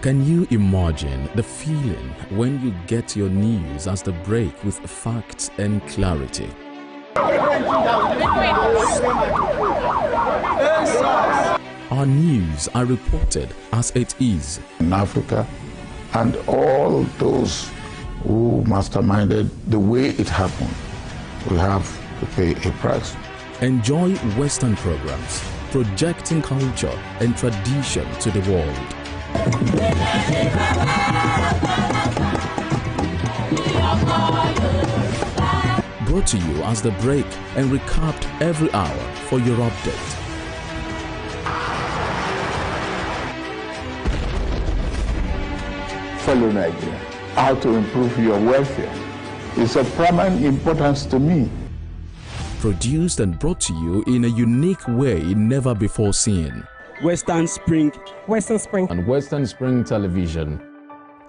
Can you imagine the feeling when you get your news as the break with facts and clarity? Our news are reported as it is. In Africa, and all those who masterminded the way it happened, we have to pay a price. Enjoy Western programs, projecting culture and tradition to the world. Brought to you as the break and recapped every hour for your update. Fellow Nigeria, how to improve your welfare is of paramount importance to me. Produced and brought to you in a unique way never before seen. Western Spring. Western Spring. And Western Spring Television.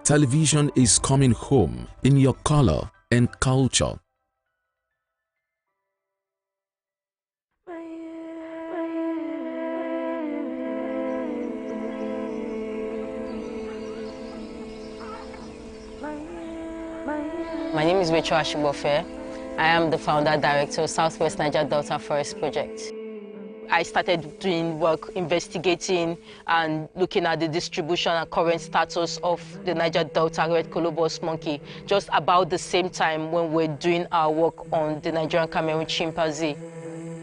Television is coming home in your color and culture. My name is Rachel Ashibofe. I am the founder director of Southwest Niger Delta Forest Project. I started doing work investigating and looking at the distribution and current status of the Niger Delta red colobus monkey just about the same time when we're doing our work on the Nigerian Cameroon chimpanzee.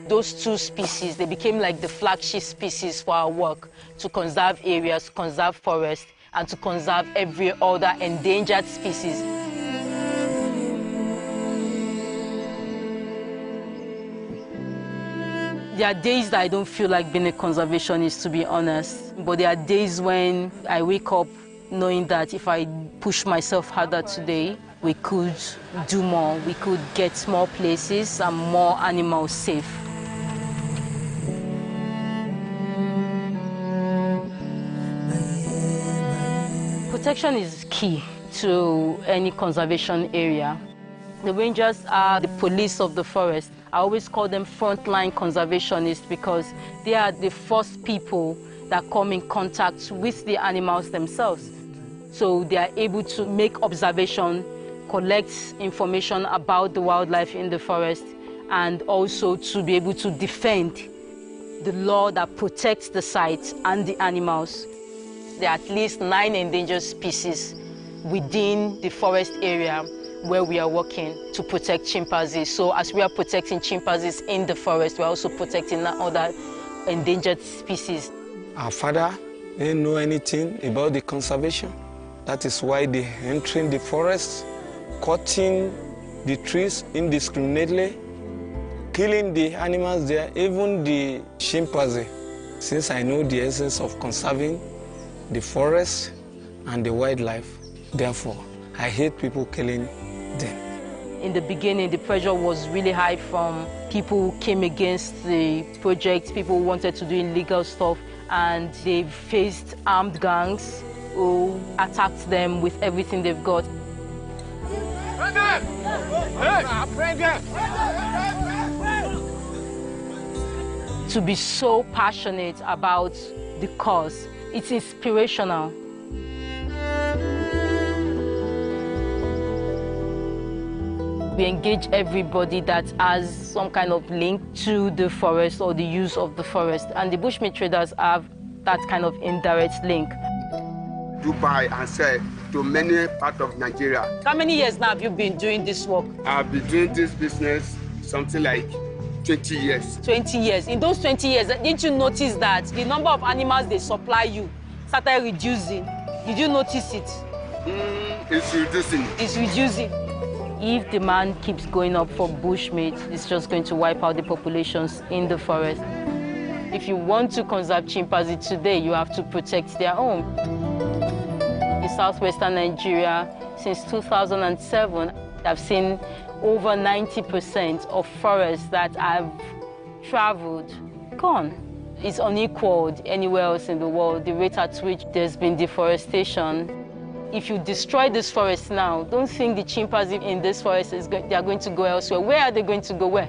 Those two species, they became like the flagship species for our work to conserve areas, conserve forests, and to conserve every other endangered species. There are days that I don't feel like being a conservationist, to be honest. But there are days when I wake up knowing that if I push myself harder today, we could do more. We could get more places and more animals safe. Protection is key to any conservation area. The rangers are the police of the forest. I always call them frontline conservationists because they are the first people that come in contact with the animals themselves. So they are able to make observation, collect information about the wildlife in the forest, and also to be able to defend the law that protects the site and the animals. There are at least 9 endangered species within the forest area where we are working to protect chimpanzees. So as we are protecting chimpanzees in the forest, we're also protecting other endangered species. Our father didn't know anything about the conservation. That is why they entering the forest, cutting the trees indiscriminately, killing the animals there, even the chimpanzee. Since I know the essence of conserving the forest and the wildlife, therefore, I hate people killing them. In the beginning, the pressure was really high from people who came against the project, people who wanted to do illegal stuff, and they faced armed gangs who attacked them with everything they've got. To be so passionate about the cause, it's inspirational. We engage everybody that has some kind of link to the forest or the use of the forest. And the bushmeat traders have that kind of indirect link. Dubai and sell to many parts of Nigeria. How many years now have you been doing this work? I've been doing this business something like 20 years. 20 years. In those 20 years, didn't you notice that the number of animals they supply you started reducing? Did you notice it? It's reducing. It's reducing. If demand keeps going up for bushmeat, it's just going to wipe out the populations in the forest. If you want to conserve chimpanzee today, you have to protect their home. In southwestern Nigeria, since 2007, I've seen over 90% of forests that I've traveled gone. It's unequaled anywhere else in the world, the rate at which there's been deforestation. If you destroy this forest now, don't think the chimpanzee in this forest they are going to go elsewhere. Where are they going to go? Where?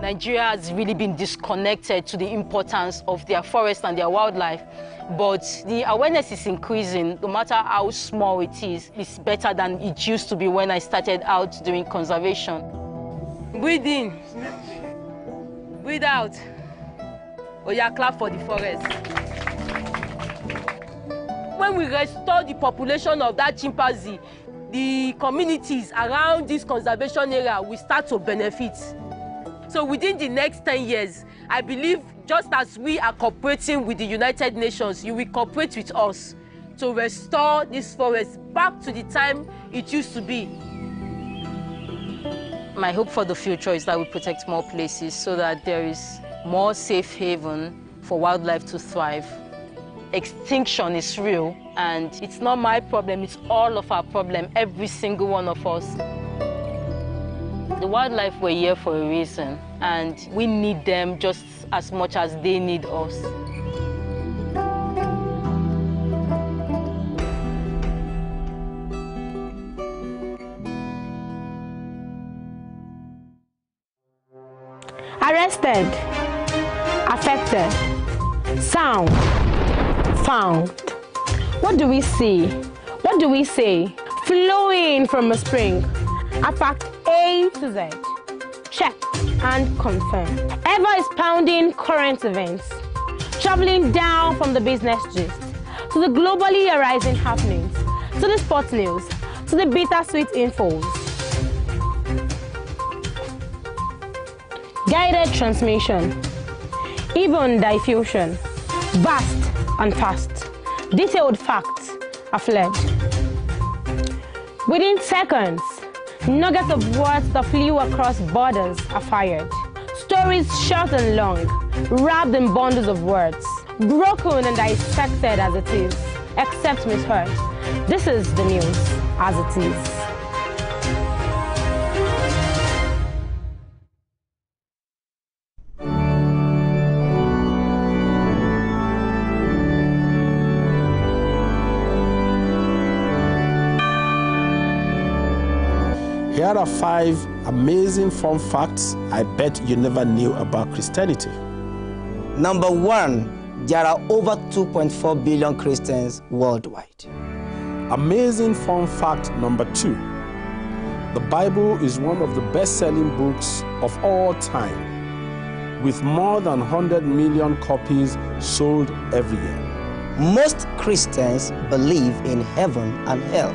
Nigeria has really been disconnected to the importance of their forest and their wildlife. But the awareness is increasing, no matter how small it is. It's better than it used to be when I started out doing conservation. Breathe in, breathe out. Oh yeah, clap for the forest. When we restore the population of that chimpanzee, the communities around this conservation area will start to benefit. So within the next 10 years, I believe just as we are cooperating with the United Nations, you will cooperate with us to restore this forest back to the time it used to be. My hope for the future is that we protect more places so that there is more safe haven for wildlife to thrive. Extinction is real, and it's not my problem, it's all of our problem, every single one of us. The wildlife were here for a reason, and we need them just as much as they need us. Arrested, affected, sound, found. What do we see? What do we say? Flowing from a spring. A fact A to Z. Check and confirm. Ever expounding current events. Traveling down from the business gist to the globally arising happenings, to the sports news, to the bittersweet infos. Guided transmission, even diffusion, vast and fast, detailed facts are fled. Within seconds, nuggets of words that flew across borders are fired. Stories short and long, wrapped in bundles of words, broken and dissected as it is, except misheard. This is the news as it is. Here are 5 amazing fun facts I bet you never knew about Christianity. Number 1, there are over 2.4 billion Christians worldwide. Amazing fun fact number 2. The Bible is one of the best-selling books of all time, with more than 100 million copies sold every year. Most Christians believe in heaven and hell.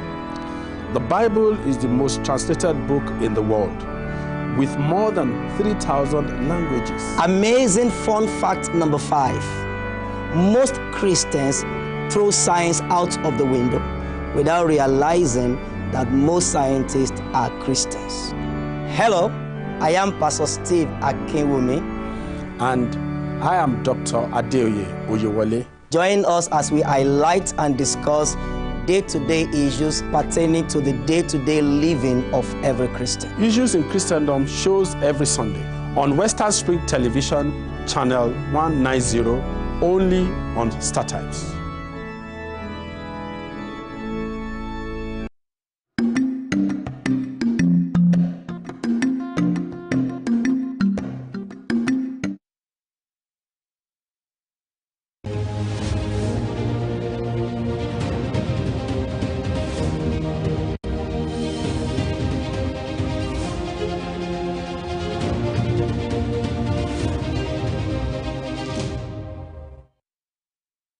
The Bible is the most translated book in the world, with more than 3,000 languages. Amazing fun fact number 5. Most Christians throw science out of the window without realizing that most scientists are Christians. Hello, I am Pastor Steve Akinwumi. And I am Dr. Adeoye Oyewole. Join us as we highlight and discuss day-to-day issues pertaining to the day-to-day living of every Christian. Issues in Christendom shows every Sunday on Western Spring Television, channel 190, only on StarTimes.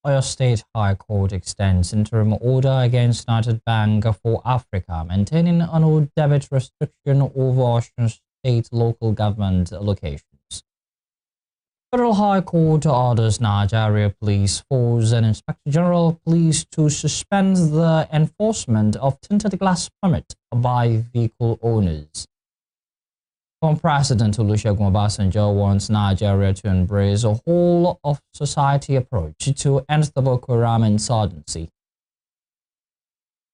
Oyo State High Court extends interim order against United Bank for Africa, maintaining an old debit restriction over Osun State local government allocations. Federal High Court orders Nigeria Police Force and Inspector General of Police to suspend the enforcement of tinted glass permit by vehicle owners. Former President Olusegun Obasanjo wants Nigeria to embrace a whole-of-society approach to end the Boko Haram insurgency.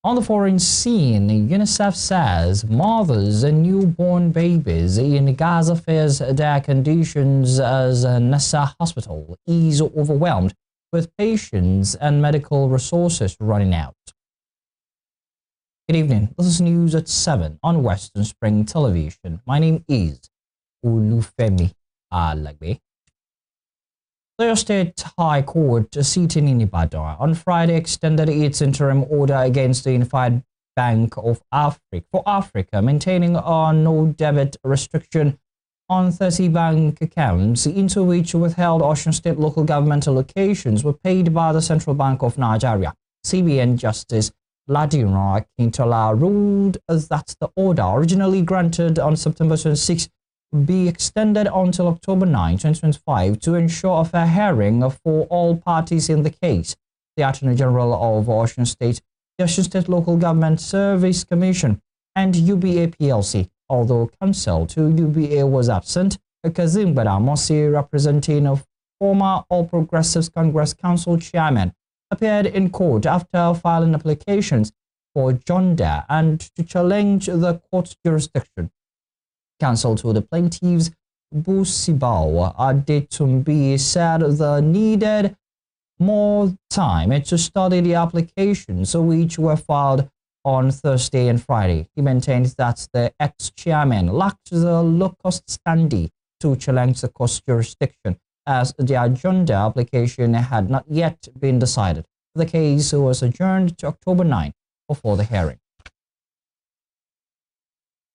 On the foreign scene, UNICEF says mothers and newborn babies in Gaza face their conditions as Nasser Hospital is overwhelmed with patients and medical resources running out. Good evening. This is News at 7 on Western Spring Television. My name is Olufemi Alagbe. The State High Court sitting in Ibadan on Friday extended its interim order against the Unified Bank of Africa, maintaining a no-debit restriction on 30 bank accounts into which withheld Osun State local government allocations were paid by the Central Bank of Nigeria. CBN Justice Ladiran Akintola ruled that the order, originally granted on September 26, be extended until October 9, 2025 to ensure a fair hearing for all parties in the case. The Attorney General of Osun State, the Osun State Local Government Service Commission, and UBA PLC, although counsel to UBA was absent, Kazim Badamosi, representing a former All Progressives Congress Council chairman, appeared in court after filing applications for joinder and to challenge the court's jurisdiction. Counsel to the plaintiffs, Busibao Adetumbi, said the needed more time to study the applications, which were filed on Thursday and Friday. He maintained that the ex-chairman lacked the locus standi to challenge the court's jurisdiction, as the joinder application had not yet been decided. The case was adjourned to October 9 for the hearing.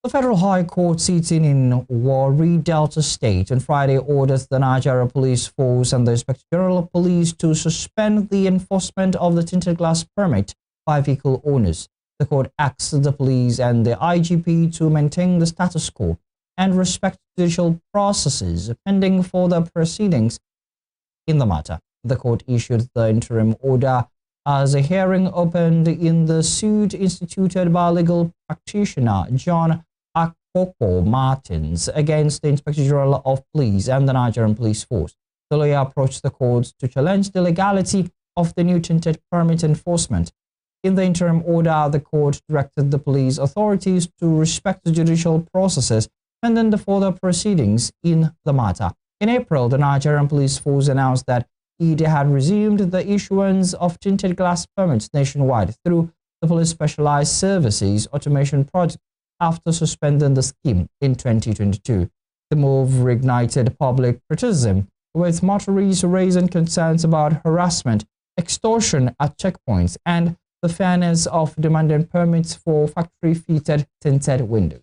The Federal High Court sitting in Warri, Delta State on Friday ordered the Nigeria Police Force and the Inspector General of Police to suspend the enforcement of the tinted glass permit by vehicle owners. The court asked the police and the IGP to maintain the status quo and respect judicial processes pending further proceedings in the matter. The court issued the interim order as a hearing opened in the suit instituted by legal practitioner John Akoko Martins against the Inspector General of Police and the Nigerian Police Force. The lawyer approached the court to challenge the legality of the new tinted permit enforcement. In the interim order, the court directed the police authorities to respect the judicial processes pending the further proceedings in the matter. In April, the Nigerian Police Force announced that it had resumed the issuance of tinted glass permits nationwide through the Police Specialized Services Automation Project after suspending the scheme in 2022. The move reignited public criticism, with motorists raising concerns about harassment, extortion at checkpoints, and the fairness of demanding permits for factory-fitted tinted windows.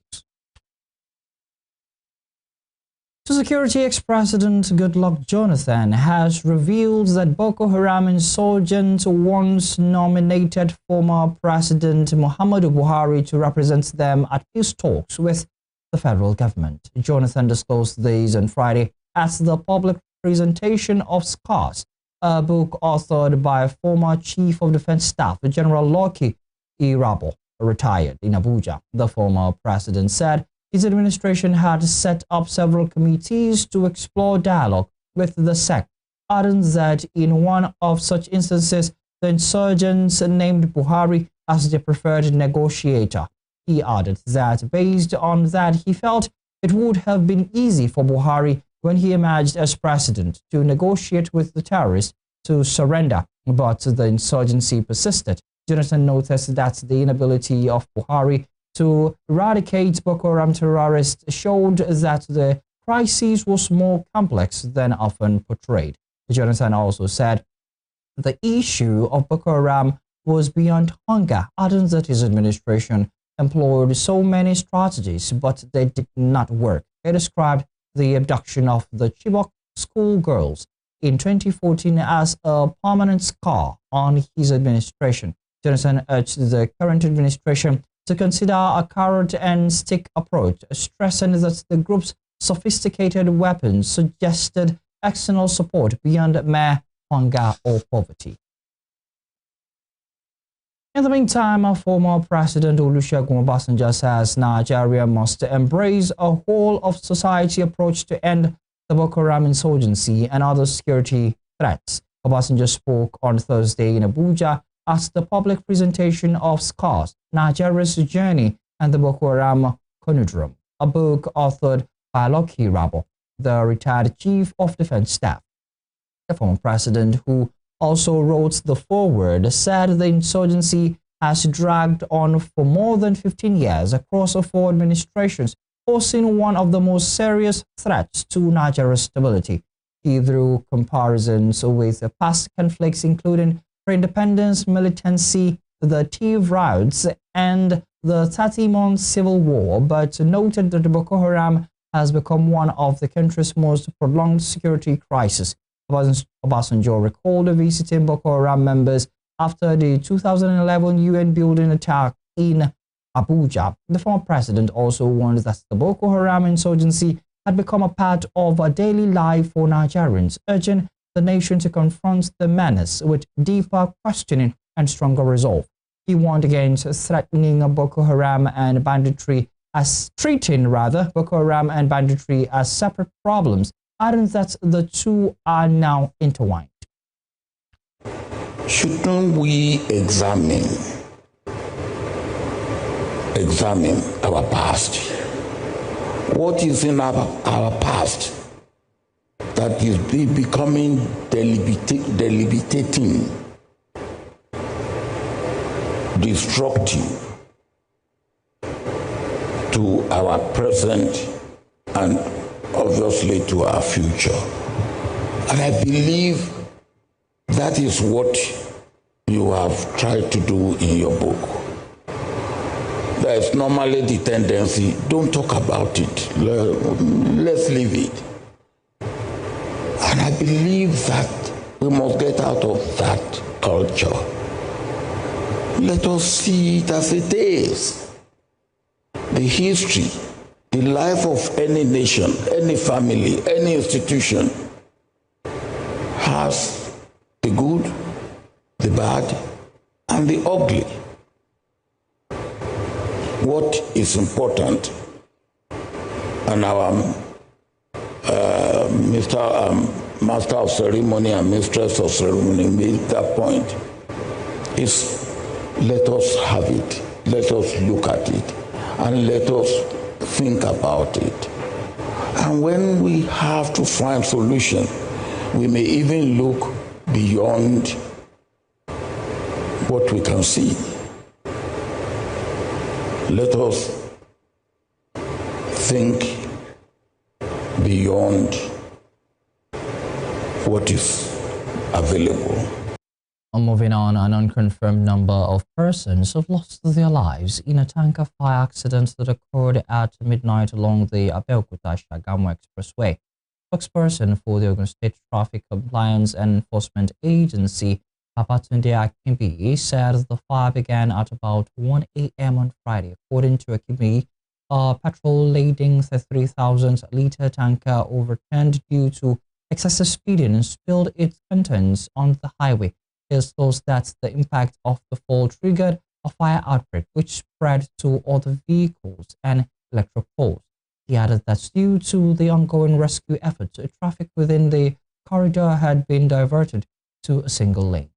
Security ex-president Goodluck Jonathan has revealed that Boko Haram insurgents once nominated former President Muhammadu Buhari to represent them at peace talks with the federal government. Jonathan disclosed these on Friday at the public presentation of Scars, a book authored by former Chief of Defense Staff General Lucky Irabo, retired in Abuja. The former president said his administration had set up several committees to explore dialogue with the sect, adding that in one of such instances, the insurgents named Buhari as the preferred negotiator. He added that based on that, he felt it would have been easy for Buhari when he emerged as president to negotiate with the terrorists to surrender, but the insurgency persisted. Jonathan noticed that the inability of Buhari to eradicate Boko Haram terrorists showed that the crisis was more complex than often portrayed. Jonathan also said the issue of Boko Haram was beyond hunger, adding that his administration employed so many strategies, but they did not work. He described the abduction of the Chibok schoolgirls in 2014 as a permanent scar on his administration. Jonathan urged the current administration to consider a carrot and stick approach, stressing that the group's sophisticated weapons suggested external support beyond mere hunger or poverty. In the meantime, former President Olusegun Obasanjo says Nigeria must embrace a whole-of-society approach to end the Boko Haram insurgency and other security threats. Obasanjo spoke on Thursday in Abuja at the public presentation of Scars, Nigeria's Journey and the Boko Haram Conundrum, a book authored by Lucky Irabo, the retired Chief of Defense Staff. The former president, who also wrote the foreword, said the insurgency has dragged on for more than 15 years across 4 administrations, posing one of the most serious threats to Nigeria's stability. He drew comparisons with past conflicts, including pre-independence militancy, the Tiv riots, and the 30-month civil war, but noted that Boko Haram has become one of the country's most prolonged security crises. Obasanjo recalled visiting Boko Haram members after the 2011 UN building attack in Abuja. The former president also warned that the Boko Haram insurgency had become a part of a daily life for Nigerians, urging the nation to confront the menace with deeper questioning and stronger resolve. He warned against threatening Boko Haram and banditry treating Boko Haram and banditry as separate problems, adding that the two are now intertwined. Shouldn't we examine our past? What is in our past that is becoming debilitating, destructive to our present and obviously to our future? And I believe that is what you have tried to do in your book. There is normally the tendency, don't talk about it, let's leave it. And I believe that we must get out of that culture. Let us see it as it is. The history, the life of any nation, any family, any institution has the good, the bad, and the ugly. What is important, and our Master of Ceremony and Mistress of Ceremony made that point, is let us have it, let us look at it, and let us think about it. And when we have to find solution, we may even look beyond what we can see. Let us think beyond what is available. Moving on, an unconfirmed number of persons have lost their lives in a tanker fire accident that occurred at midnight along the Abeokuta-Shagamu Expressway. Spokesperson for the Ogun State Traffic Compliance and Enforcement Agency, Babatunde Akinbi, said the fire began at about 1 a.m. on Friday. According to Akinbi, a petrol-laden 33,000-liter tanker overturned due to excessive speeding and spilled its contents on the highway. It shows that the impact of the fall triggered a fire outbreak, which spread to other vehicles and electric poles. He added that due to the ongoing rescue efforts, traffic within the corridor had been diverted to a single lane.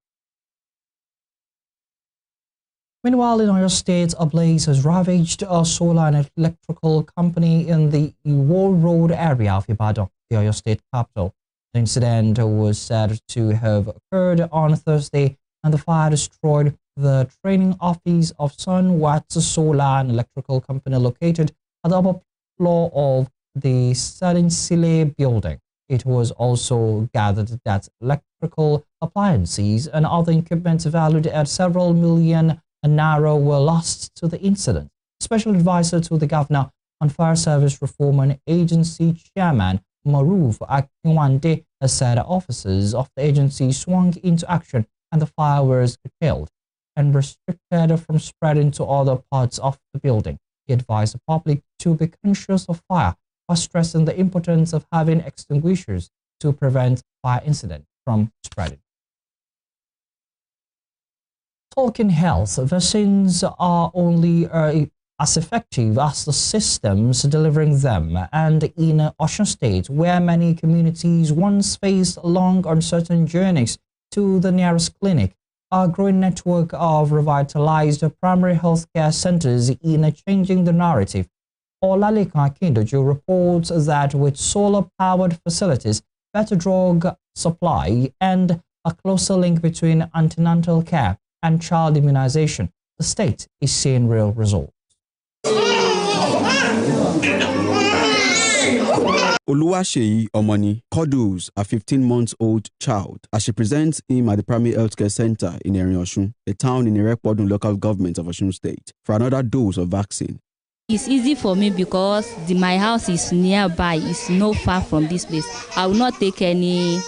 Meanwhile, in Oyo State, a blaze has ravaged a solar and electrical company in the Iwo Road area of Ibadan, the Oyo State capital. The incident was said to have occurred on Thursday, and the fire destroyed the training office of Sun Watts Solar and Electrical Company located at the upper floor of the Sadinsile building. It was also gathered that electrical appliances and other equipment valued at several million naira were lost to the incident. Special advisor to the governor on fire service reform and agency chairman Maruf Akinwande has said officers of the agency swung into action and the fire was curtailed and restricted from spreading to other parts of the building. He advised the public to be conscious of fire while stressing the importance of having extinguishers to prevent fire incidents from spreading. Talking health, vaccines are only as effective as the systems delivering them, and in Osun State, where many communities once faced long uncertain journeys to the nearest clinic, a growing network of revitalized primary health care centers in changing the narrative. Olalekan Akindoju reports that with solar-powered facilities, better drug supply, and a closer link between antenatal care and child immunization, the state is seeing real results. Oluwaseyi Omoni cuddles a 15-month-old child as she presents him at the primary healthcare center in Erin-Osun, a town in Irekpodun local government of Osun State, for another dose of vaccine. It's easy for me because my house is nearby. It's not far from this place. I will not take any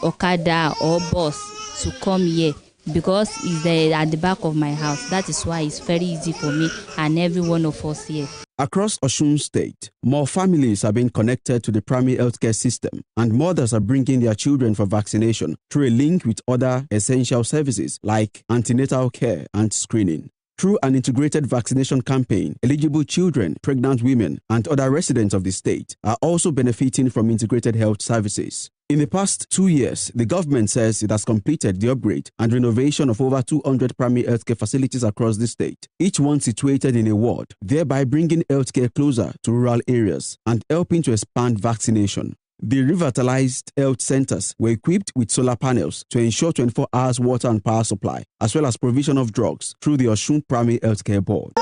Okada or bus to come here because it's at the back of my house. That is why it's very easy for me and every one of us here. Across Osun State, more families are being connected to the primary healthcare system, and mothers are bringing their children for vaccination through a link with other essential services like antenatal care and screening. Through an integrated vaccination campaign, eligible children, pregnant women, and other residents of the state are also benefiting from integrated health services. In the past 2 years, the government says it has completed the upgrade and renovation of over 200 primary healthcare facilities across the state, each one situated in a ward, thereby bringing healthcare closer to rural areas and helping to expand vaccination. The revitalized health centers were equipped with solar panels to ensure 24 hours water and power supply, as well as provision of drugs through the Osun Primary Healthcare Board.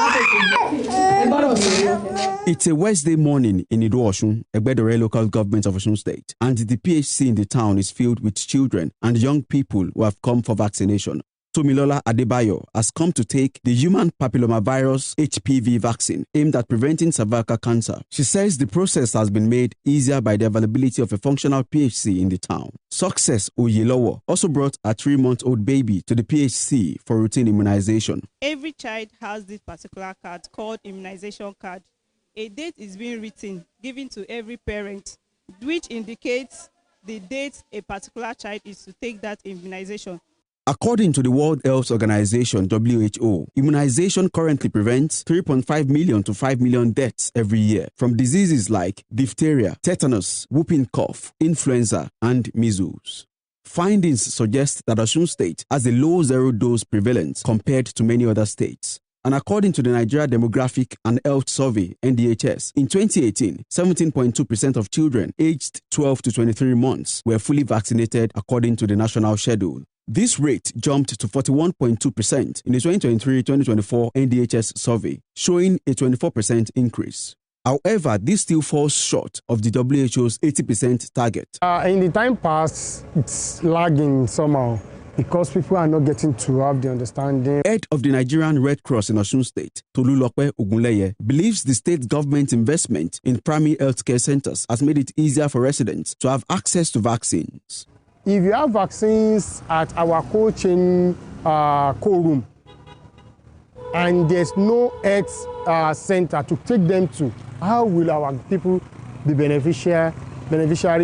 It's a Wednesday morning in Ido-Osun, Egbedore local government of Osun State, and the PHC in the town is filled with children and young people who have come for vaccination. Tomilola Adebayo has come to take the human papillomavirus HPV vaccine aimed at preventing cervical cancer. She says the process has been made easier by the availability of a functional PHC in the town. Success Oyelowo also brought a 3-month-old baby to the PHC for routine immunization. Every child has this particular card called immunization card. A date is being written, given to every parent, which indicates the date a particular child is to take that immunization. According to the World Health Organization, WHO, immunization currently prevents 3.5 million to 5 million deaths every year from diseases like diphtheria, tetanus, whooping cough, influenza, and measles. Findings suggest that Osun State has a low zero-dose prevalence compared to many other states. And according to the Nigeria Demographic and Health Survey, NDHS, in 2018, 17.2% of children aged 12 to 23 months were fully vaccinated according to the national schedule. This rate jumped to 41.2% in the 2023-2024 NDHS survey, showing a 24% increase. However, this still falls short of the WHO's 80% target. In the time past, it's lagging somehow because people are not getting to have the understanding. Head of the Nigerian Red Cross in Osun State, Tolulope Ogunleye, believes the state government investment in primary healthcare centers has made it easier for residents to have access to vaccines. If you have vaccines at our cold chain co-room and there's no health center to take them to, how will our people be beneficiary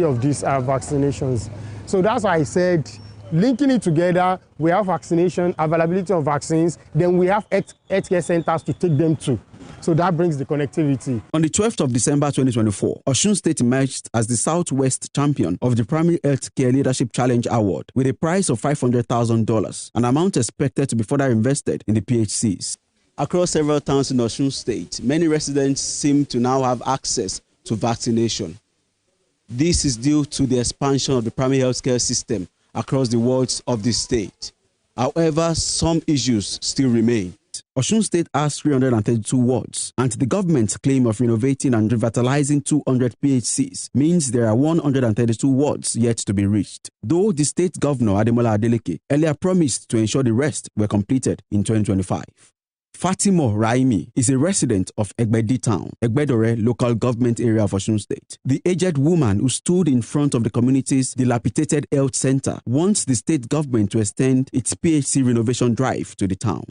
of these vaccinations? So that's why I said, linking it together, we have vaccination, availability of vaccines, then we have healthcare centers to take them to. So that brings the connectivity. On the 12th of December 2024, Osun State emerged as the Southwest champion of the Primary Healthcare Leadership Challenge Award with a prize of $500,000, an amount expected to be further invested in the PHCs. Across several towns in Osun State, many residents seem to now have access to vaccination. This is due to the expansion of the primary healthcare system across the wards of the state. However, some issues still remain. Osun State has 332 wards, and the government's claim of renovating and revitalizing 200 PHCs means there are 132 wards yet to be reached, though the state governor, Ademola Adeleke, earlier promised to ensure the rest were completed in 2025. Fatimo Raimi is a resident of Egbedi Town, Egbedore local government area of Osun State. The aged woman who stood in front of the community's dilapidated health center wants the state government to extend its PHC renovation drive to the town.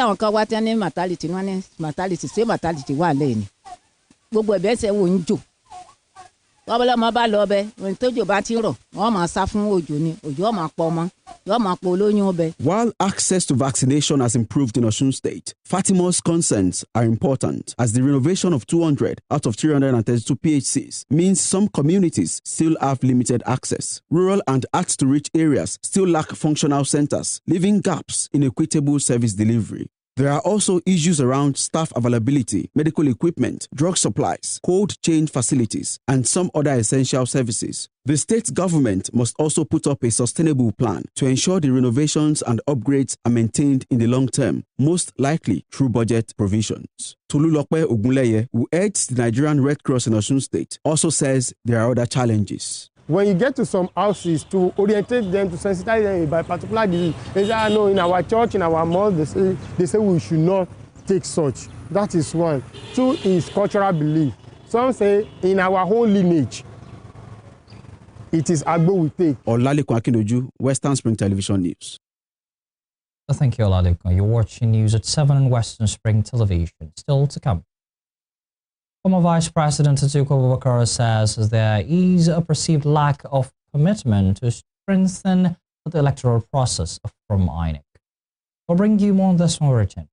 While access to vaccination has improved in Osun State, Fatimo's concerns are important as the renovation of 200 out of 332 PHCs means some communities still have limited access. Rural and hard-to-reach areas still lack functional centers, leaving gaps in equitable service delivery. There are also issues around staff availability, medical equipment, drug supplies, cold chain facilities, and some other essential services. The state government must also put up a sustainable plan to ensure the renovations and upgrades are maintained in the long term, most likely through budget provisions. Tolulope Ogunleye, who heads the Nigerian Red Cross in Osun State, also says there are other challenges. When you get to some houses, to orientate them, to sensitize them about particular disease, they say, I know in our church, in our mosque, they say we should not take such. That is one. Two is cultural belief. Some say in our whole lineage, it is Agbo we take. Olalikun Akinoju, Western Spring Television News. Thank you, Olalikun. You're watching news at 7 on Western Spring Television. Still to come. Former Vice President Atiku Abubakar says there is a perceived lack of commitment to strengthen the electoral process from INEC. We'll bring you more on this one written.